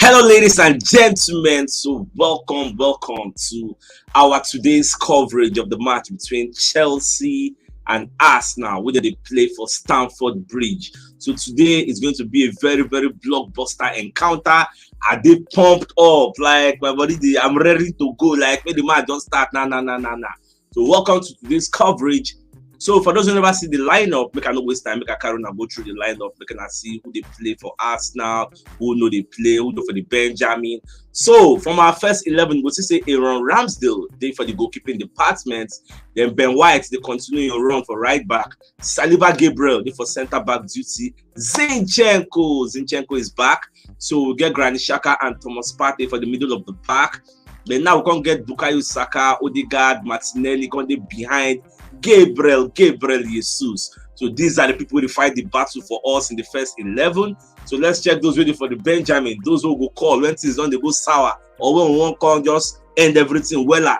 Hello, ladies and gentlemen. So, welcome to our today's coverage of the match between Chelsea and Arsenal, where they play for Stamford Bridge. So, today is going to be a very, very blockbuster encounter. Are they pumped up? Like, my body, I'm ready to go. Like, when the match don't start, nah. So, welcome to today's coverage. So for those who never see the lineup, make I not waste time, make I carry on and go through the lineup, make I see who they play for Arsenal, who know they play, who know for the Benjamin. So from our first 11, we'll say Aaron Ramsdale, they for the goalkeeping department. Then Ben White, they continue your run for right back. Saliba Gabriel, they for centre back duty. Zinchenko is back. So we get Granit Xhaka and Thomas Partey for the middle of the pack. Then now we can get Bukayo Saka, Odegaard, Martinelli, going behind Gabriel Jesus. So these are the people who fight the battle for us in the first 11. So let's check those ready for the Benjamin. Those who go call when it's done, they go sour. Or when we won't call, just end everything well.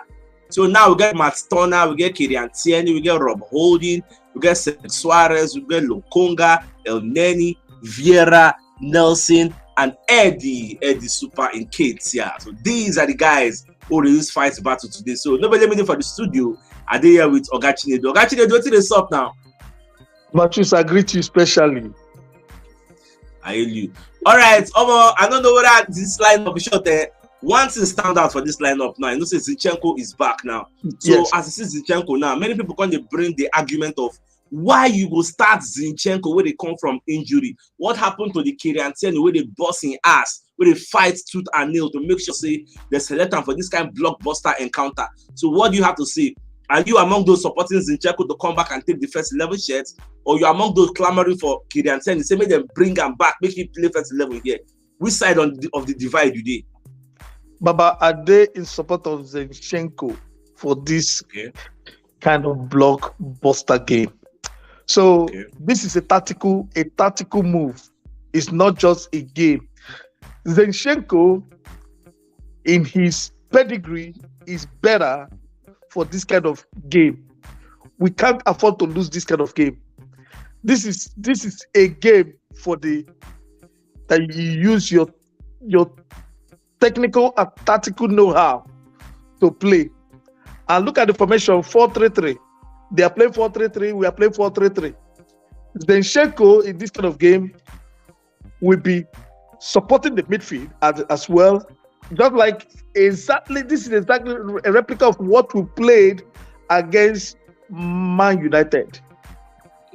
So now we get Matt Turner, we get Kylian Tierney, we get Rob Holding, we get Cedric Suarez, we get Lokonga, El Neni, Vieira, Nelson, and Eddie Super in Ketia. So these are the guys who will fight the battle today. So nobody let me for the studio. Are they here with Ogachinedo? Ogachinedo, what is up now? Matthews, I greet you specially. I hail you. All right, I don't know whether this lineup is short. One thing stand out for this lineup now. I know Zinchenko is back now. So yes. As it is Zinchenko now, many people can bring the argument of why you go start Zinchenko where they come from injury. What happened to the Kylian Tierney where they bust in ass, where they fight tooth and nail to make sure say they select them for this kind of blockbuster encounter. So what do you have to say? Are you among those supporting Zinchenko to come back and take the first 11 shirts, or you among those clamoring for Kylian Tierney? Say make them bring him back, make him play first 11 here. Which side of the divide today? Baba, are they in support of Zinchenko for this kind of blockbuster game? So this is a tactical move. It's not just a game. Zinchenko, in his pedigree, is better for this kind of game. We can't afford to lose this kind of game. This is a game for that you use your technical and tactical know-how to play. And look at the formation 4-3-3. They are playing 4-3-3. We are playing 4-3-3. Zinchenko in this kind of game will be supporting the midfield as well. Just like this is exactly a replica of what we played against Man United.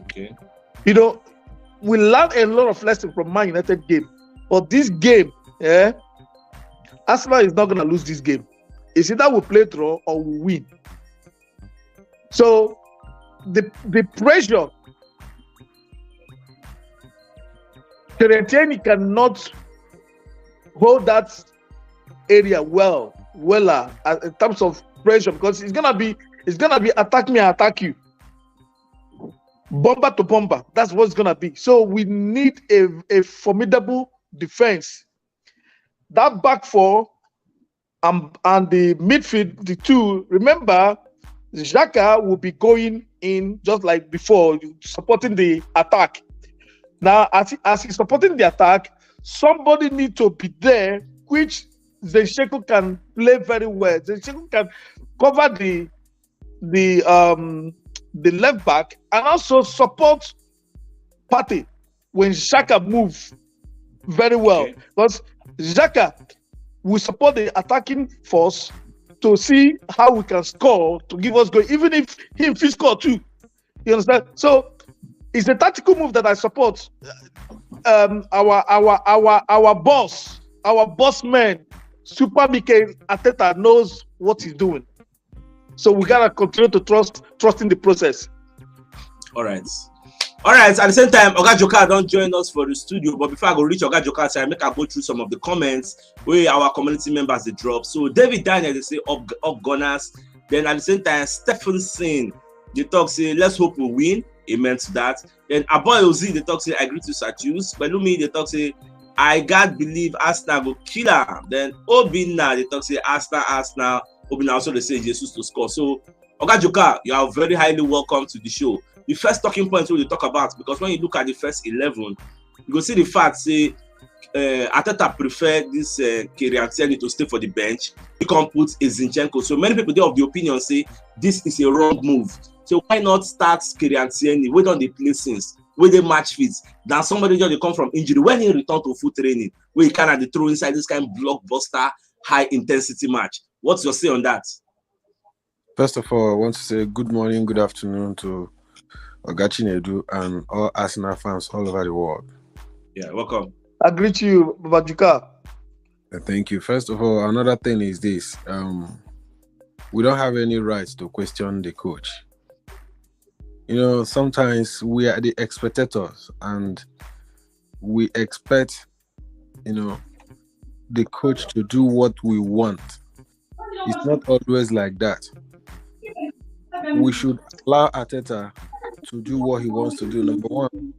Okay. You know, we learned a lot of lessons from Man United game. But this game, Arsenal is not going to lose this game. It's either we play draw or we win. So the pressure, Kylian cannot hold that area well in terms of pressure, because it's gonna be attack me, attack you, bomber to bomber. That's what it's gonna be. So we need a formidable defense. That back four and the midfield, the two. Remember, Xhaka will be going in just like before, supporting the attack. Now, as he's supporting the attack, somebody needs to be there, which Zinchenko can play very well. Zinchenko can cover the left back and also support Partey when Xhaka moves very well. Because Xhaka will support the attacking force to see how we can score, to give us goal, even if he score too. You understand? So it's a tactical move that I support. Our boss man, Super Mikel Arteta, knows what he's doing. So we gotta continue to trust in the process. All right. At the same time, Oga Joka don't join us for the studio. But before I go reach Oga Joka, I make I go through some of the comments where our community members they drop. So David Daniel they say up Gunners. Then at the same time, Stephenson they talk say let's hope we win. Amen to that. Then Aboy Ozi they talk say I agree to CHUKS. Belumi they talk say I God believe Arsenal go kill her. Then Obina they talk say Arsenal. Obina also they say Jesus to score. So Oga Joka, you are very highly welcome to the show. The first talking point we talk about, because when you look at the first 11, you go see the fact say Ateta prefer this Kyrian to stay for the bench. He can't put a Zinchenko. So many people, they of the opinion say this is a wrong move. So why not start Kyrian? Wait on the play since where they match fits. Then somebody just they come from injury. When he return to full training, where he kind of throw inside this kind of blockbuster high intensity match. What's your say on that? First of all, I want to say good morning, good afternoon to Ogachinedu and all Arsenal fans all over the world. Yeah, welcome. I greet you, Babajuka. Thank you. First of all, another thing is this. We don't have any rights to question the coach. You know, sometimes we are the spectators and we expect, you know, the coach to do what we want. It's not always like that. We should allow Arteta to do what he wants to do. Number one,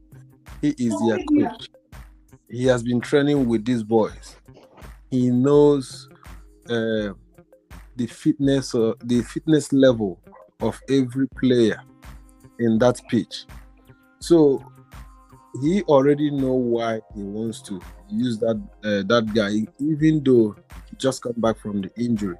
he is their coach. He has been training with these boys. He knows the fitness level of every player in that pitch. So he already know why he wants to use that guy, even though he just come back from the injury.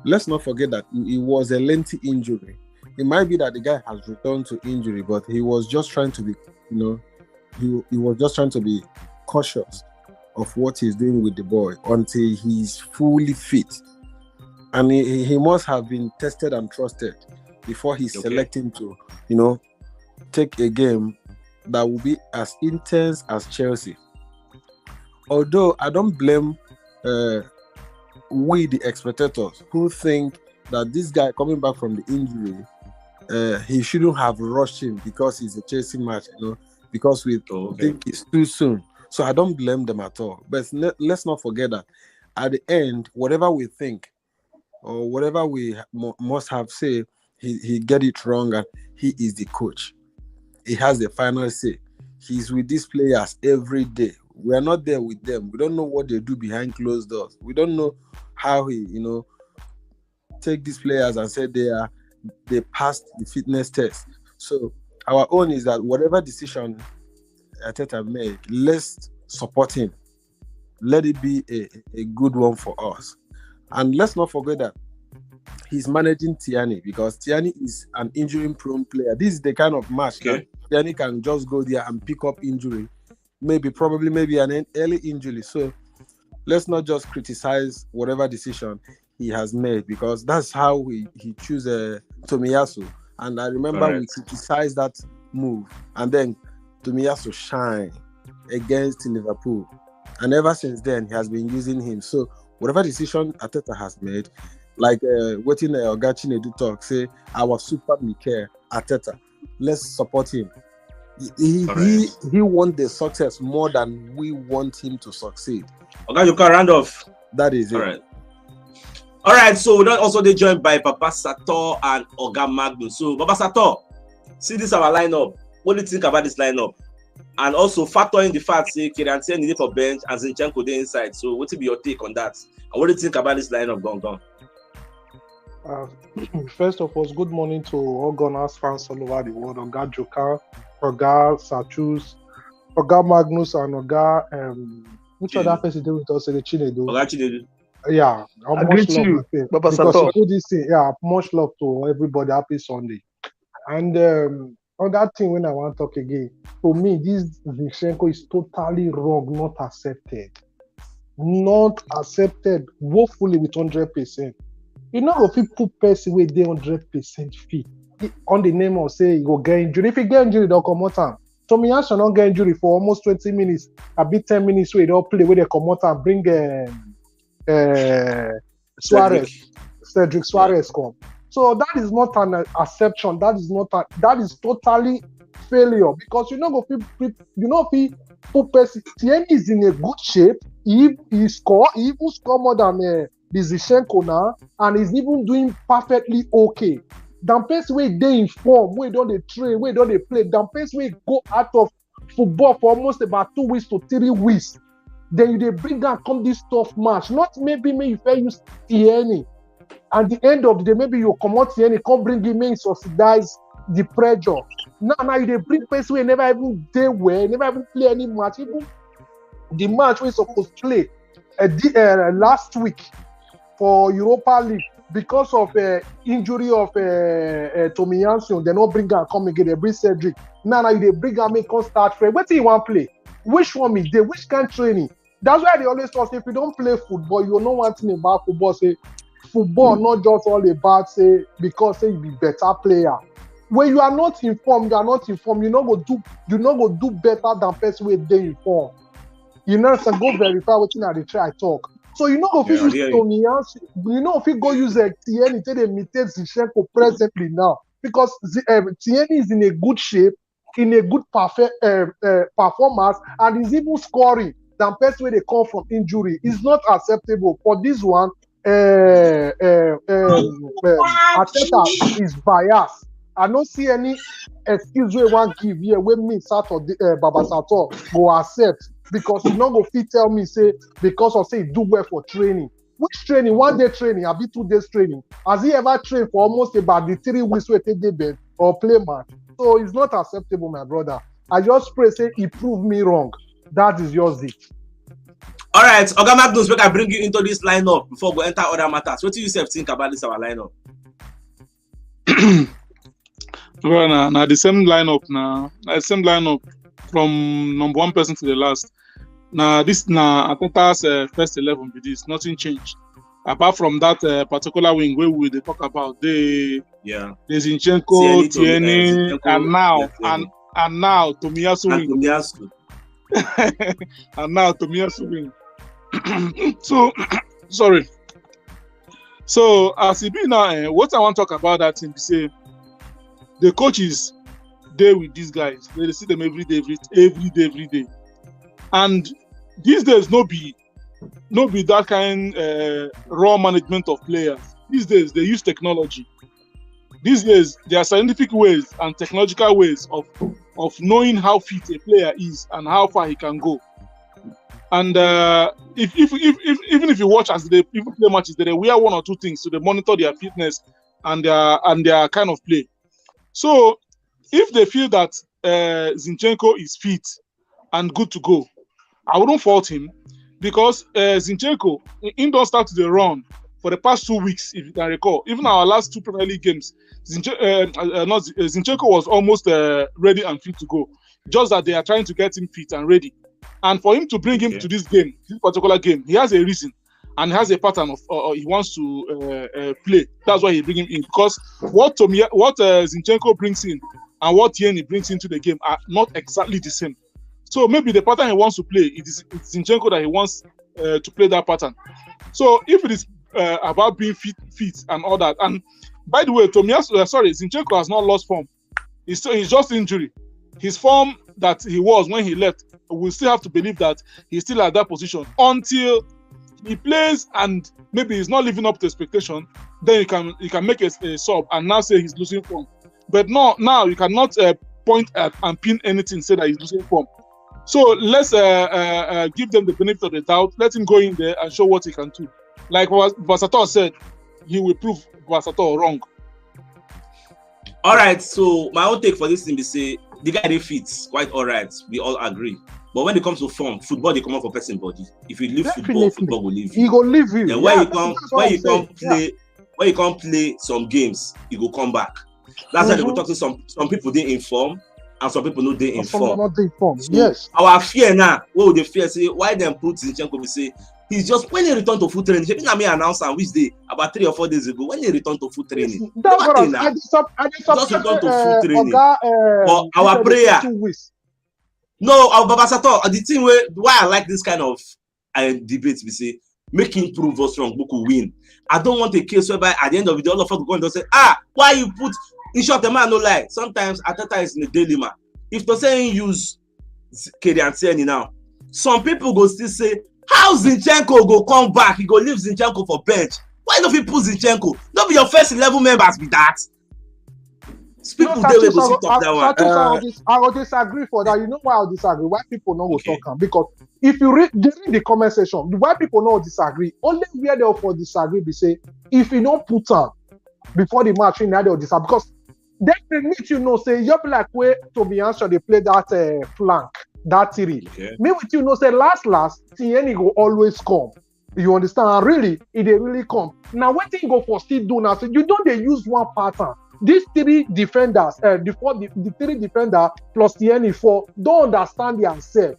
Let's not forget that it was a lengthy injury. It might be that the guy has returned to injury, but he was just trying to be, he was just trying to be cautious of what he's doing with the boy until he's fully fit. And he must have been tested and trusted before he's selecting to, take a game that will be as intense as Chelsea. Although I don't blame we, the spectators, who think that this guy coming back from the injury, he shouldn't have rushed him because it's a Chelsea match, because we think it's too soon. So I don't blame them at all. But let's not forget that at the end, whatever we think or whatever we must have said, he get it wrong and he is the coach. He has the final say. He's with these players every day. We are not there with them. We don't know what they do behind closed doors. We don't know how he, take these players and say they passed the fitness test. So our own is that whatever decision Arteta made, let's support him. Let it be a good one for us. And let's not forget that he's managing Tierney because Tierney is an injury-prone player. This is the kind of match that Tierney can just go there and pick up injury. Maybe an early injury. So let's not just criticize whatever decision he has made because that's how he chose Tomiyasu. And I remember we criticized that move. And then Tomiyasu shine against Liverpool. And ever since then, he has been using him. So whatever decision Arteta has made, like waiting Ogachinedu talk, say, our super Mikel Arteta, let's support him. He wants the success more than we want him to succeed. Okay, you can round off. That is it. All right. So we're also joined by Papa Sator and Oga Magnus. So Papa Sator, see this our lineup. What do you think about this lineup? And also factor in the fact say Kyrian needed for bench and Zinchenko there inside. So what will be your take on that? And what do you think about this lineup gone? First of all, good morning to all Gunners fans all over the world. Oga Joka, Oga CHUKS, Oga Magnus, and Oga which other person do with us? Chinedu. Oga Chinedu. Yeah, I greet you, Papa Sator. Much love to everybody. Happy Sunday. And on that thing, when I want to talk again, for me, this Zinchenko is totally wrong, not accepted. Not accepted, woefully with 100%. You know, if people person with the 100% fit on the name of say you go get injury. If you get injury, they'll come out time. Tomiyasu not get injury for almost 20 minutes, a bit 10 minutes where they don't play where they come out and bring Cedric Suarez come. So that is not an acceptance. That is totally failure because Tierney is in a good shape. He even score more than the Zinchenko now, and he's even doing perfectly okay. The pace where they inform, where don't they train, where don't they play, the pace where go out of football for almost about 2 weeks to 3 weeks. Then they bring and come this tough match. Not maybe you fair use Tierney. At the end of the day, maybe you come out Tierney, come bring him in, subsidize the pressure. Now they bring pace where never even they were, never even play any match. Even the match we supposed to play last week for Europa League because of injury of Tomiyasu. They not bring her come again. They bring Cedric. Now they bring her make come start play. What do you want to play? Which one is there? Which kind of training? That's why they always talk. If you don't play football, you know one thing about football. Say football not just all about say because say you be better player. When you are not informed, you are not informed. You not go do better than person where they informed. You know, so go verify what you they try talk. So you know if you use Tomiyasu, you know if you go use Tierney, they imitate Zinchenko presently now because Tierney is in a good shape, in a good performance, and is even scoring than person where they come from injury. It's not acceptable for this one. Arteta is biased. I don't see any excuse we want give here when me Saturday Baba Sato go accept because you not go fit tell me say because of say do well for training. Which training? 1 day training, I be 2 days training. Has he ever trained for almost about the 3 weeks we take the bed or play match? So it's not acceptable, my brother. I just pray say he proved me wrong. That is yours it. All right, Oga Magnus, we can bring you into this lineup before we enter other matters. What do you think about this our lineup? Well, now the same lineup now. The same lineup from number 1 person to the last. Now this now Ateta's first 11 with this, nothing changed. Apart from that particular wing where we they talk about the Zinchenko, Tierney, and now Tomiyasu wing. And now Tomiyasu wing. So sorry. So as it be now, what I want to talk about that thing is say the coaches there with these guys. They see them every day. And these days no be that kind raw management of players. These days they use technology. These days there are scientific ways and technological ways of knowing how fit a player is and how far he can go. And even if you watch as they people play matches, they wear 1 or 2 things to monitor their fitness and their kind of play. So if they feel that Zinchenko is fit and good to go, I wouldn't fault him because Zinchenko don't start to the run for the past 2 weeks, if you can recall. Even our last 2 Premier League games, Zinchenko was almost ready and fit to go. Just that they are trying to get him fit and ready. And for him to bring him to this particular game, he has a reason and has a pattern of he wants to play. That's why he bring him in, because what Zinchenko brings in and what Tierney brings into the game are not exactly the same. So maybe the pattern he wants to play, it's Zinchenko that he wants to play that pattern. So if it is about being fit and all that, and by the way, Zinchenko has not lost form. He's just injury. His form that he was when he left, we still have to believe that he's still at that position until he plays and maybe he's not living up to expectation. Then you can make a sub and now say he's losing form. But now you cannot point at and pin anything, say that he's losing form. So let's give them the benefit of the doubt. Let him go in there and show what he can do. Like what Basator said, he will prove Basator wrong. All right, so my own take for this thing is say the guy they fits quite all right. We all agree. But when it comes to form, football they come out for person body. If you leave football will leave you. He go leave you. Then when you come play some games, he go come back. That's why they go talk to some people they inform and some people know they inform. Not they inform. So yes. Our fear now, what would they fear say? Why them put Zinchenko? We say he's just when he returned to full training. He think I may announce on which day about 3 or 4 days ago when he returned to full training. That's what I just returned to full training. But our prayer. No, our Baba Sato, the thing why I like this kind of debates, we say make him prove us wrong, we could win. I don't want a case whereby at the end of the day all of us go and say, why you put in short the man no lie. Sometimes Ateta is in a dilemma. If to say use Keri and Tierney now, some people go still say, how Zinchenko go come back? He go leave Zinchenko for bench. Why don't you put Zinchenko? Don't be your first 11 members with that. People they will go talk that one. I will disagree for that. You know why I'll disagree? Why people know will talk because if you read during the comment section, why people know disagree, only where they will disagree be say if you don't put on before the match in they'll disagree because they make say you be like where Tomiyasu they play that flank That three. Okay. Me with you know say last Tierney go always come. You understand? And really, it dey really come. Now what thing go for still do now? So you don't dey use one pattern. These three defenders, the three defender plus Tierney 4 don't understand themselves.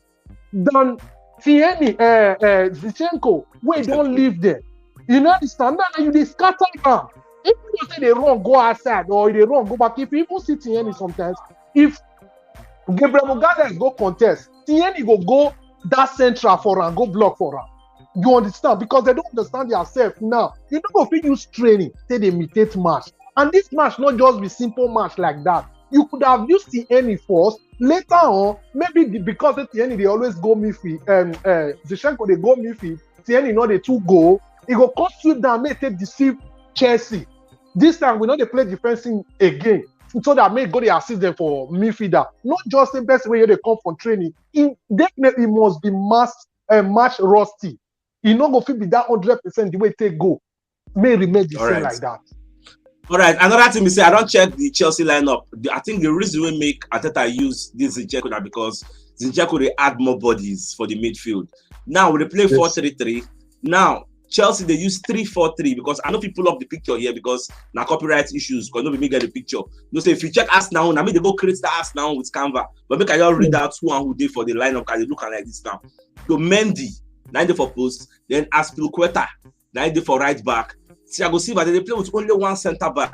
Then Tierney, Zinchenko, we don't leave there. You know understand? Now you dey scatter am. If you say they wrong, go outside or they wrong, go back. If you even see Tierney sometimes, if Gabriel Mugabe go contest, Tierney go that central for am, go block for am. You understand? Because they don't understand themselves now. You don't go fit use training, say they imitate match. And this match not just be simple match like that. You could have used Tierney first. Later on, maybe because Tierney they always go midfield, Zinchenko they go midfield, Tierney know they two go. He go cut sweep down, make take deceive Chelsea. This time we know they play defensive again. So that may go they assist them for midfielder. Not just the best way they come for training. It definitely must be match rusty. You know go fit be that 100% the way they go. May remain the same like that. All right. Another thing we say, I don't check the Chelsea lineup. I think the reason we make Arteta use this Zinchenko now because Zinchenko they add more bodies for the midfield. Now we play 4-3-3. Now Chelsea they use 3-4-3 because I know people love the picture here because now copyright issues because nobody get the picture. You say if you check us now, I mean they go create the us now with Canva, but make I just read out who and who did for the lineup because they look like this now. So Mendy, 90 for post, then Aspilicueta, 90 for right back. Thiago Silva, they play with only one centre back.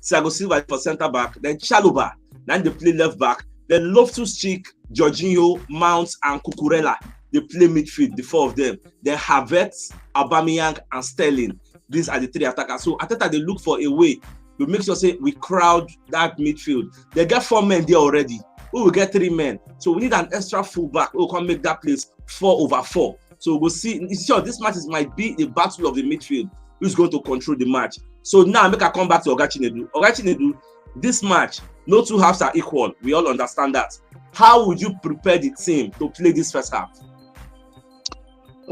Thiago Silva for centre back, then Chalobah, then they play left back. Then Loftus-Cheek, Jorginho, Mount, and Cucurella. They play midfield, the four of them. Then Havertz, Aubameyang, and Sterling. These are the three attackers. So Arteta, they look for a way to make sure say we crowd that midfield. They get 4 men there already. We will get 3 men. So we need an extra fullback who can make that place 4/4. So we'll see. Sure, this match might be the battle of the midfield. Who's going to control the match? So now make I come back to Oga Chinedu. Oga Chinedu, this match, no two halves are equal. We all understand that. How would you prepare the team to play this first half?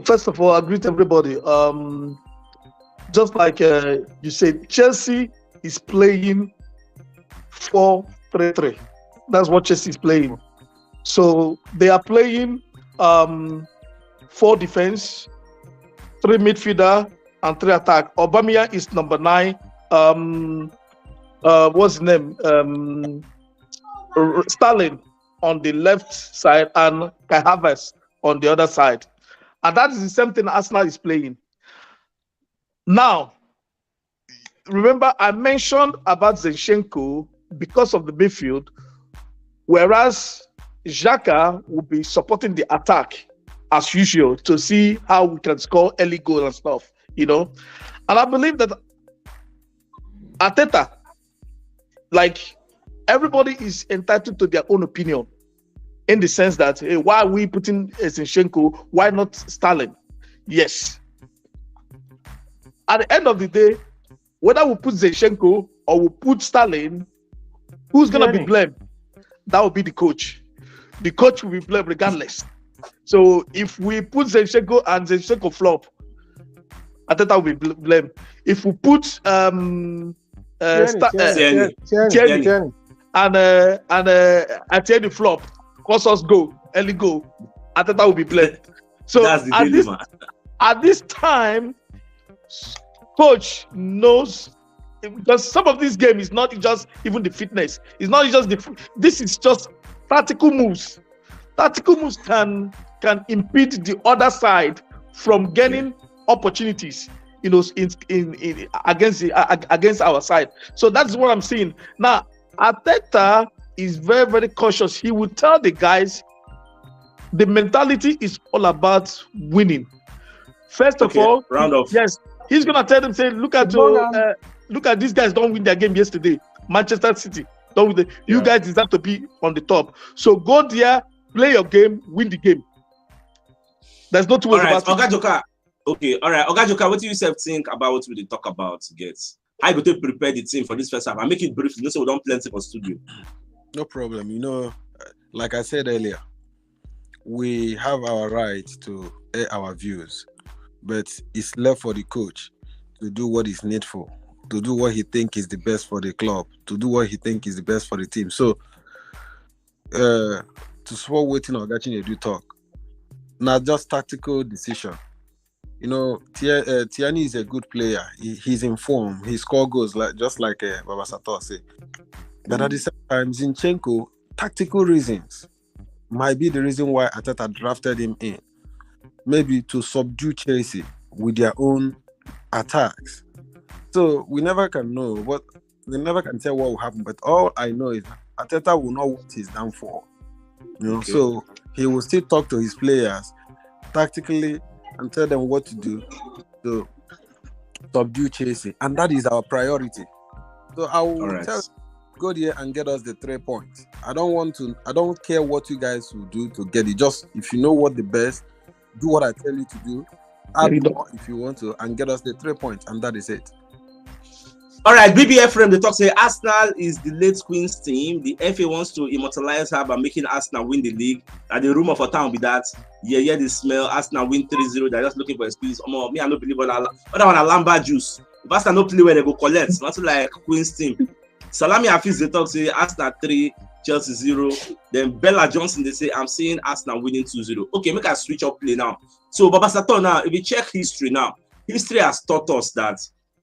First of all, I greet everybody. Just like you said, Chelsea is playing 4-3-3. That's what Chelsea is playing. So they are playing 4 defense, 3 midfielder, and 3 attack. Aubameyang is number 9. What's his name? Sterling on the left side and Kai Havertz on the other side. And that is the same thing Arsenal is playing. Now, remember I mentioned about Zinchenko because of the midfield, whereas Xhaka will be supporting the attack as usual to see how we can score early goal and stuff. You know, and I believe that Arteta, like everybody is entitled to their own opinion in the sense that, hey, why are we putting Zinchenko? Why not Sterling? Yes. At the end of the day, whether we put Zinchenko or we put Sterling, who's going to be blamed? That will be the coach. The coach will be blamed regardless. So if we put Zinchenko and Zinchenko flop, Arteta will be blamed. If we put Tierney and Tierney flop, cause us go, early go, Arteta will be blamed. So at this time, coach knows because some of this game is not just even the fitness. It's not just this is just tactical moves. Tactical moves can impede the other side from getting opportunities, you know, in against our side. So that's what I'm seeing. Now, Arteta is very, very cautious. He will tell the guys the mentality is all about winning. First of all, round off. Yes, he's gonna tell them, say, look at these guys don't win their game yesterday. Manchester City don't win. You guys deserve to be on the top. So go there, play your game, win the game. There's no two ways about it. Oga Joka. Okay, all right. Oga Joka, what do you think about what we talk about? How you go to prepare the team for this first half? I make it brief. You know, so we don't plenty for studio. No problem. You know, like I said earlier, we have our right to air our views, but it's left for the coach to do what is needful, to do what he thinks is the best for the club, to do what he thinks is the best for the team. So, to support waiting or getting a do talk. Not just tactical decision. You know, Tierney is a good player. He's in form. He score goals just like Baba Sato say. But at the same time, Zinchenko, tactical reasons might be the reason why Arteta drafted him in. Maybe to subdue Chelsea with their own attacks. So we never can know we never can tell what will happen. But all I know is Arteta will not want his downfall. You know, so he will still talk to his players tactically and tell them what to do to subdue Chelsea. And that is our priority. So I will tell go there and get us the 3 points. I don't care what you guys will do to get it. Just if you know what the best, do what I tell you to do. Add more if you want to and get us the 3 points, and that is it. All right, BBF frame, they talk say Arsenal is the late Queen's team. The FA wants to immortalize her by making Arsenal win the league. And the rumor for town be that, yeah, the smell, Arsenal win 3-0. They're just looking for a excuse. Me, I don't believe on other one, a Lamba juice. If Arsenal no play where they go collect, not like Queen's team. Salami Hafiz, they talk say Arsenal 3, Chelsea 0. Then Bella Johnson, they say, I'm seeing Arsenal winning 2-0. Okay, make us switch up play now. So, Baba Sato now, if you check history now, history has taught us that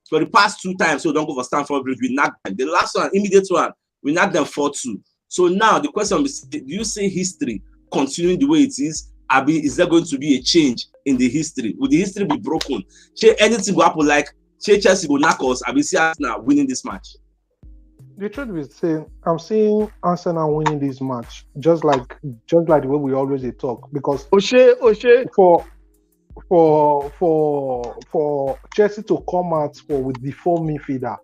for the past 2 times, so don't go for Stamford Bridge, we knocked them. The last one, immediate one, we knocked them 4-2. So now the question is, do you see history continuing the way it is? Is there going to be a change in the history? Will the history be broken? Anything will happen like Chelsea will knock us, we see Arsenal winning this match? The truth is saying, I'm seeing Arsenal winning this match, just like the way we always talk. Because O'Shea. For Chelsea to come out with the 4 midfielder,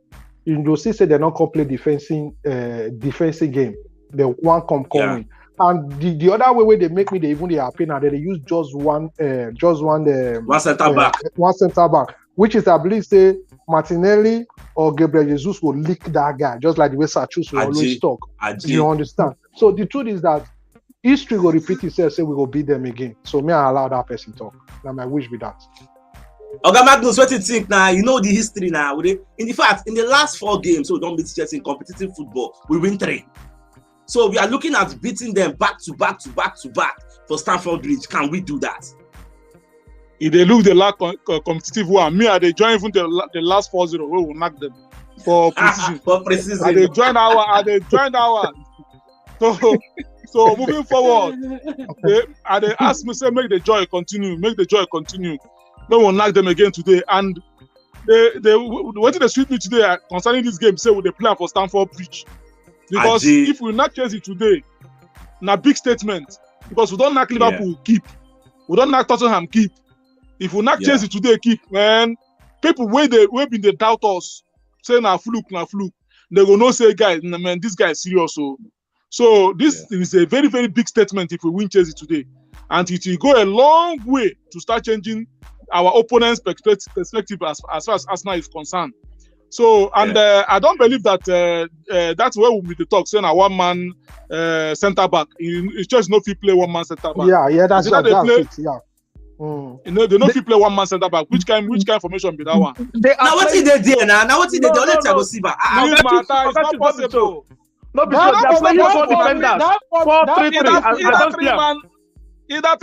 you see say they're not complete defensive game. They one coming. And the other way they make me they happy now, they use just one center back. One center back, which is I believe say Martinelli or Gabriel Jesus will lick that guy, just like the way CHUKS will always talk. You understand? So the truth is that history will repeat itself, say we will beat them again. So me I allow that person talk. Now my wish be that. Oga Magnus, what do you think now? You know the history now. In fact, in the last 4 games, so don't beat Chelsea in competitive football, we win 3. So we are looking at beating them back to back for Stamford Bridge. Can we do that? If they look the last competitive one, me, they join even the last 4-0, we will knock them for precision. For precision. And they join our. So moving forward, they ask me, say, make the joy continue. No one knock them again today. And what did they suit me today concerning this game? Say, will they play for Stamford Bridge? Because if we knock Chelsea today, na big statement. Because we don't knock Liverpool, keep. We don't knock Tottenham, keep. If we knock Chelsea today, keep, man. People been they doubt us, say na fluke. They go no say, guys, man, this guy is serious. So this is a very, very big statement if we win Chelsea today. And it will go a long way to start changing our opponent's perspective as far as Arsenal is concerned. So, and I don't believe that that's where we'll be the talk, saying a one-man centre back. It's just no fit play one-man centre back. Yeah, that's it. Yeah. You know, they no fit play one-man centre back. Which kind formation be that one? Now what is they there now? Now what is they there? Let's go see. It's not possible. No, because they're playing 4 defenders. 4-3-3. Either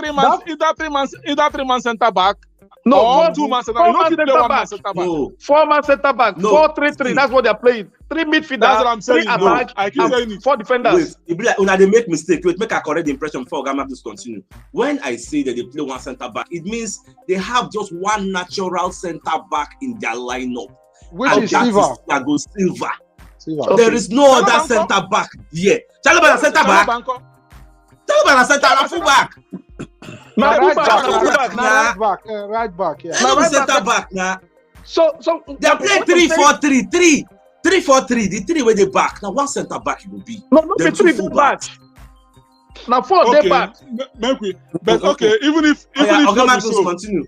three man centre back. No, 2-man centre back. You don't play one-man centre back. No. 4-man centre back. 4-3-3. That's what they're playing. 3 midfielders. That's what I'm saying. 3 attack. I keep saying it. 4 defenders. Wait, like, when they make mistake, make a correct impression before Gamma just continue. When I say that they play 1 centre back, it means they have just 1 natural centre back in their lineup. Which is Silva. Silva. Okay. There is no other centre back here. Chalobah centre back. Chalobah centre full back. Right back. Yeah. No centre back now. So they play 3-4-3. 3-4-3. The 3 where they back. Now 1 centre back it will be. No, be 3 full back. Now 4 they back. But okay, even if not so, continue.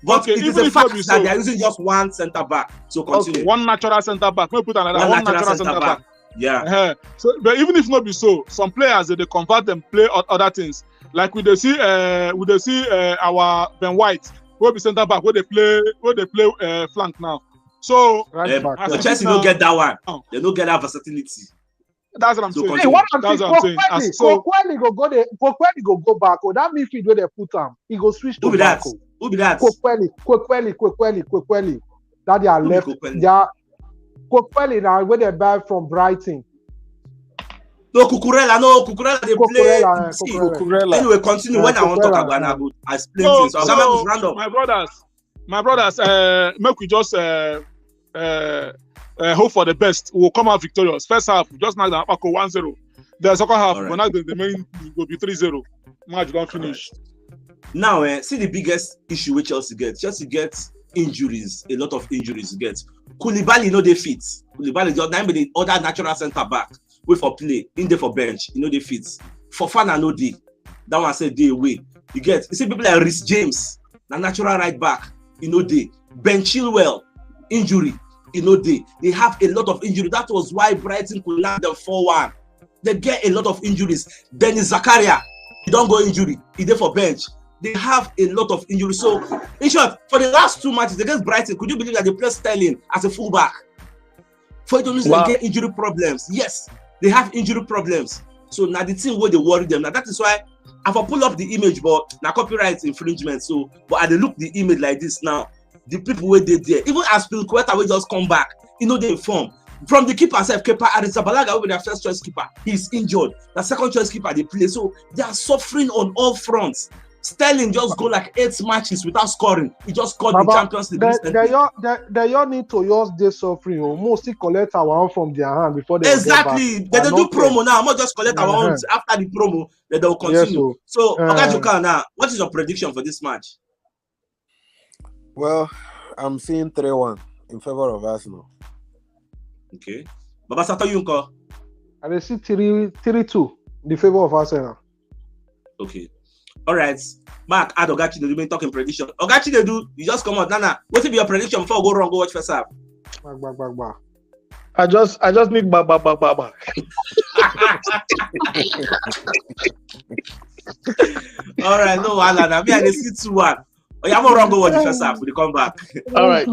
But it is a fact that they are using just 1 centre back. So continue. Okay. 1 natural centre back. Let me put another 1 natural centre back. Yeah. So, but even if not be so, some players they convert them play other things. Like we see our Ben White, who be centre back, where they play flank now. So Chelsea don't get that one. They don't get that versatility. That's what I'm So saying. continue. Hey, what I'm That's saying, what I'm saying. Kokweli go go back. Oh, that midfield where they put him, he go switch to Who be back. that? Oh. Who be that? Kokweli. That they are Who be left. Kokweli? They are Kokweli now where they buy from Brighton. No, Cucurella. No, Cucurella. They play. Cucurella, See, Cucurella. Cucurella. anyway, continue. When I want to talk Cucurella, about it, I explain things. So I'm gonna So, just round up. my brothers, make we just hope for the best. We'll come out victorious. First half, we just knock the Apako 1-0. The second half, Alright. we'll knock the main will be 3-0. Match don't finish. Now, see the biggest issue which Chelsea gets. Chelsea gets injuries. A lot of injuries get. Koulibaly no dey fit. Koulibaly just nine the other natural centre back. Wait for play. In there for bench. You know they fit. Fofana no dey. That one said day away. You get. You see people like Reece James, the natural right back. You know they. Ben Chilwell, injury. You know they have a lot of injury. That was why Brighton could land them 4-1. They get a lot of injuries. Dennis Zakaria, he don't go injury. He there for bench. They have a lot of injuries. So, in short, for the last 2 matches against Brighton, could you believe that they play Sterling as a fullback? For it to lose, they get injury problems. Yes, they have injury problems. So now the team where they worry them. Now that is why I've pulled up the image, but now copyright infringement. So, but I look the image like this now. The people where they there, even as Pilqueta will just come back, you know they inform. From the keeper self, Kepa Arrizabalaga will be their first choice keeper. He's injured. The second choice keeper they play. So they are suffering on all fronts. Sterling just go like 8 matches without scoring. He just scored the Champions League recently. They all need to use this suffering. Mostly collect our own from their hand before they exactly. They do promo now. I'm not just collect our own after the promo. They will continue. Yes, so Ogajuka now, what is your prediction for this match? Well, I'm seeing 3-1 in favor of Arsenal. Okay. Baba Sato Yunko. And they see 3-2 in the favor of Arsenal. Okay. All right. Mark, add Ogachi, they been talking prediction. Ogachi, they do. You just come out. Nana, what will be your prediction before we go wrong? Go watch first half. I just need ba. All right. No, Alan. I mean, I see 2-1. Oh, yeah, I'm wrong. Go watch the first half. We come back. All right.